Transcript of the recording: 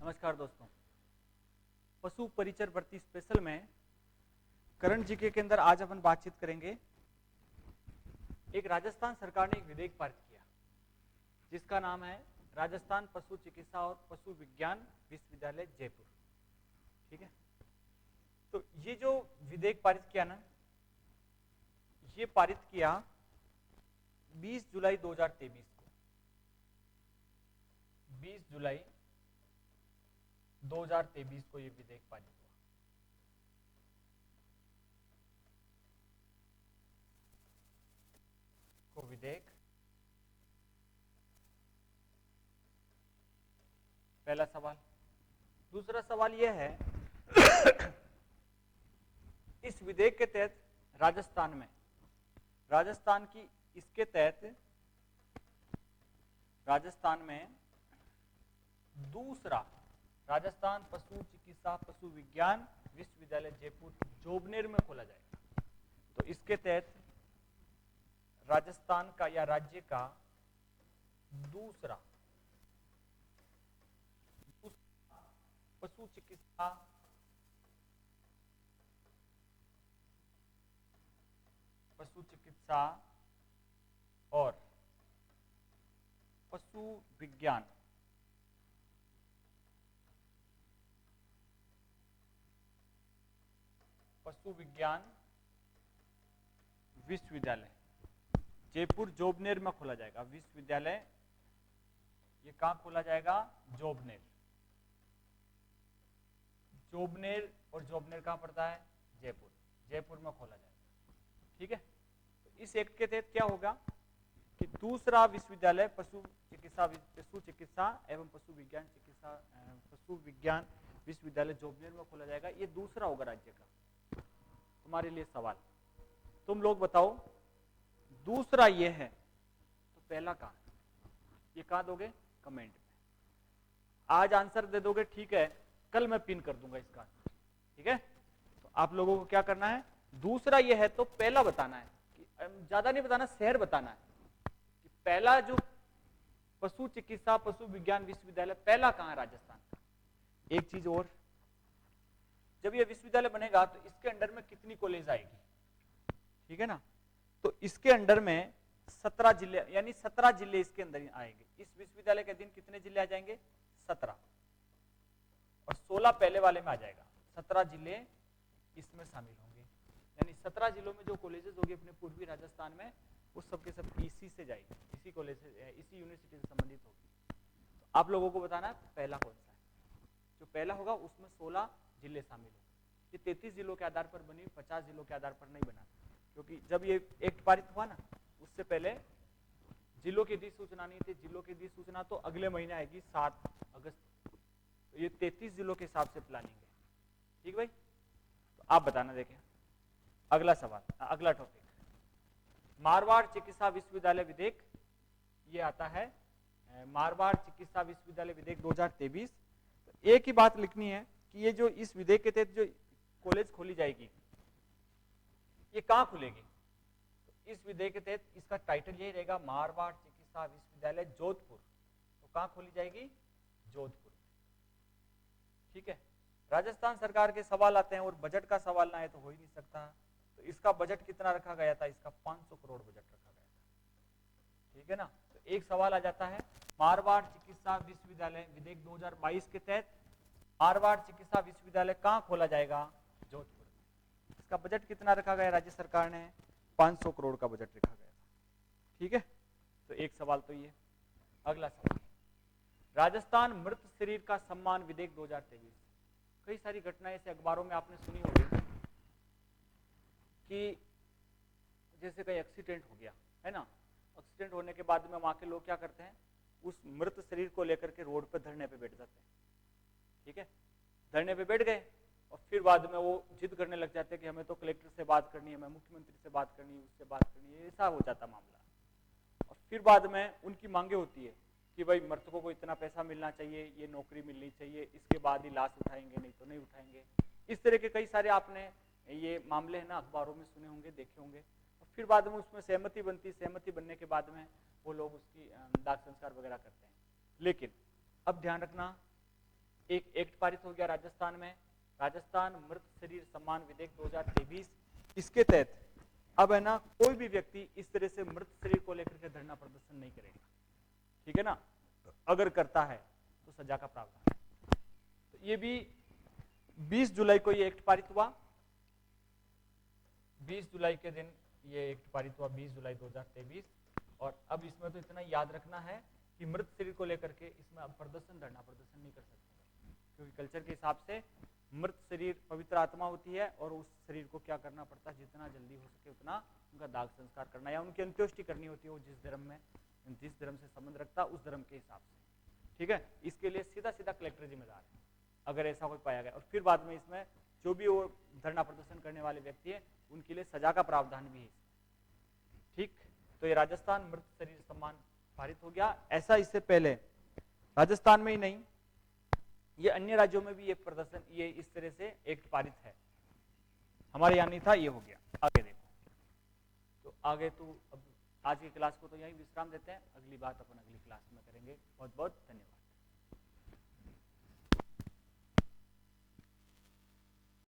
नमस्कार दोस्तों। पशु परिचर भर्ती स्पेशल में करंट जीके के अंदर आज अपन बातचीत करेंगे। एक राजस्थान सरकार ने एक विधेयक पारित किया जिसका नाम है राजस्थान पशु चिकित्सा और पशु विज्ञान विश्वविद्यालय जयपुर। ठीक है, तो ये जो विधेयक पारित किया ना, ये पारित किया 20 जुलाई 2023 को। 20 जुलाई 2023 को ये विधेयक पारित हुआ। को विधेयक पहला सवाल। दूसरा सवाल यह है इस विधेयक के तहत राजस्थान की इसके तहत राजस्थान में दूसरा राजस्थान पशु चिकित्सा पशु विज्ञान विश्वविद्यालय जयपुर जोबनेर में खोला जाएगा। तो इसके तहत राजस्थान का या राज्य का दूसरा पशु चिकित्सा और पशु विज्ञान विश्वविद्यालय जयपुर जोबनेर में खोला जाएगा। विश्वविद्यालय ये कहां खोला जाएगा? जोबनेर। और जोबनेर कहां पड़ता है? जयपुर में खोला जाएगा। ठीक है, तो इस एक्ट के तहत क्या होगा कि दूसरा विश्वविद्यालय पशु चिकित्सा एवं पशु विज्ञान विश्वविद्यालय जोबनेर में खोला जाएगा। ये दूसरा होगा राज्य का। तुम्हारे लिए सवाल, तुम लोग बताओ दूसरा ये है तो पहला कहां? ये कहां दोगे? कमेंट में। आज आंसर दे दोगे ठीक है, कल मैं पिन कर दूंगा इसका। ठीक है, तो आप लोगों को क्या करना है, दूसरा ये है तो पहला बताना है। कि ज्यादा नहीं बताना, शहर बताना है कि पहला जो पशु चिकित्सा पशु विज्ञान विश्वविद्यालय पहला कहां है राजस्थान का। एक चीज और, जब ये विश्वविद्यालय बनेगा तो इसके अंडर में कितनी कॉलेज आएगी? ठीक है ना, तो इसके अंडर में 17 जिले, यानी 17 जिले इसके अंदर आएंगे। इस विश्वविद्यालय के अधीन कितने जिले आ जाएंगे? 17, और 16 पहले वाले में आ जाएगा। 17 जिले इसमें शामिल होंगे, यानी 17 जिलों में जो कॉलेजेस होंगे अपने पूर्वी राजस्थान में, उस सब के सब इसी से जाएगी, इसी कॉलेज से, इसी यूनिवर्सिटी से संबंधित होगी। तो आप लोगों को बताना है पहला कौन सा है। जो पहला होगा उसमें 16 जिले शामिल होंगे। ये 33 जिलों के आधार पर बनी, 50 जिलों के आधार पर नहीं बना, क्योंकि जब ये एक्ट पारित हुआ ना, उससे पहले जिलों की अधिसूचना नहीं थी। जिलों की अधिसूचना तो अगले महीने आएगी 7 अगस्त। तो ये 33 जिलों के हिसाब से प्लानिंग है। ठीक भाई, तो आप बताना। देखें अगला सवाल, अगला टॉपिक, मारवाड़ चिकित्सा विश्वविद्यालय विधेयक। ये आता है मारवाड़ चिकित्सा विश्वविद्यालय विधेयक 2023। तो एक ही बात लिखनी है कि ये जो इस विधेयक के तहत जो कॉलेज खोली जाएगी, ये कहां खुलेगी? तो इस विधेयक के तहत इसका टाइटल यही रहेगा, मारवाड़ चिकित्सा विश्वविद्यालय जोधपुर। तो कहां खोली जाएगी? जोधपुर। ठीक है, राजस्थान सरकार के सवाल आते हैं और बजट का सवाल ना है तो हो ही नहीं सकता। तो इसका बजट कितना रखा गया था? इसका 500 करोड़ बजट रखा गया था। ठीक है ना, तो एक सवाल आ जाता है, मारवाड़ चिकित्सा विश्वविद्यालय विधेयक 2022 के तहत मारवाड़ चिकित्सा विश्वविद्यालय कहां खोला जाएगा? जोधपुर। इसका बजट कितना रखा गया राज्य सरकार ने? 500 करोड़ का बजट रखा गया था। ठीक है, तो एक सवाल तो ये। अगला सवाल, राजस्थान मृत शरीर का सम्मान विधेयक 2023। कई सारी घटनाएं ऐसे अखबारों में आपने सुनी होगी कि जैसे कहीं एक्सीडेंट हो गया है ना, एक्सीडेंट होने के बाद में वहां के लोग क्या करते हैं, उस मृत शरीर को लेकर के रोड पे धरने पे बैठ जाते हैं। ठीक है, धरने पे बैठ गए और फिर बाद में वो जिद करने लग जाते हैं कि हमें तो कलेक्टर से बात करनी है, हमें मुख्यमंत्री से बात करनी है, उससे बात करनी है। ऐसा हो जाता मामला। और फिर बाद में उनकी मांगे होती है कि भाई मृतकों को इतना पैसा मिलना चाहिए, ये नौकरी मिलनी चाहिए, इसके बाद ही लाश उठाएंगे, नहीं तो नहीं उठाएंगे। इस तरह के कई सारे आपने ये मामले है ना अखबारों में सुने होंगे, देखे होंगे। और फिर बाद में उसमें सहमति बनती, सहमति बनने के बाद में वो लोग उसकी दाह संस्कार वगैरह करते हैं। लेकिन अब ध्यान रखना, एक एक्ट पारित हो गया राजस्थान में, राजस्थान मृत शरीर सम्मान विधेयक 2023। इसके तहत अब है ना कोई भी व्यक्ति इस तरह से मृत शरीर को लेकर के धरना प्रदर्शन नहीं करेगा, ठीक है ना। अगर करता है तो सजा का प्रावधान है। तो ये भी 20 जुलाई को ये एक्ट पारित हुआ, 20 जुलाई के दिन ये एक्ट पारित हुआ, 20 जुलाई 2023। और अब इसमें तो इतना याद रखना है कि मृत शरीर को लेकर के इसमें अब प्रदर्शन धरना प्रदर्शन नहीं कर सकते, क्योंकि कल्चर के हिसाब से मृत शरीर पवित्र आत्मा होती है और उस शरीर को क्या करना पड़ता है, जितना जल्दी हो सके उतना उनका दाग संस्कार करना या उनकी अंत्येष्टि करनी होती है, वो जिस धर्म से संबंध रखता उस धर्म के हिसाब से, ठीक है। इसके लिए सीधा सीधा कलेक्टर जिम्मेदार है अगर ऐसा कोई पाया गया। और फिर बाद में इसमें जो भी वो धरना प्रदर्शन करने वाले व्यक्ति है उनके लिए सजा का प्रावधान भी है, ठीक। तो ये राजस्थान मृत शरीर सम्मान पारित हो गया। ऐसा इससे पहले राजस्थान में ही नहीं, ये अन्य राज्यों में भी ये प्रदर्शन ये इस तरह से एक्ट पारित है, हमारे यहाँ नहीं था, ये हो गया। आगे देखो, तो आगे तो अब आज की क्लास को तो यही विश्राम देते हैं, अगली बात अपन अगली क्लास में करेंगे। बहुत बहुत धन्यवाद।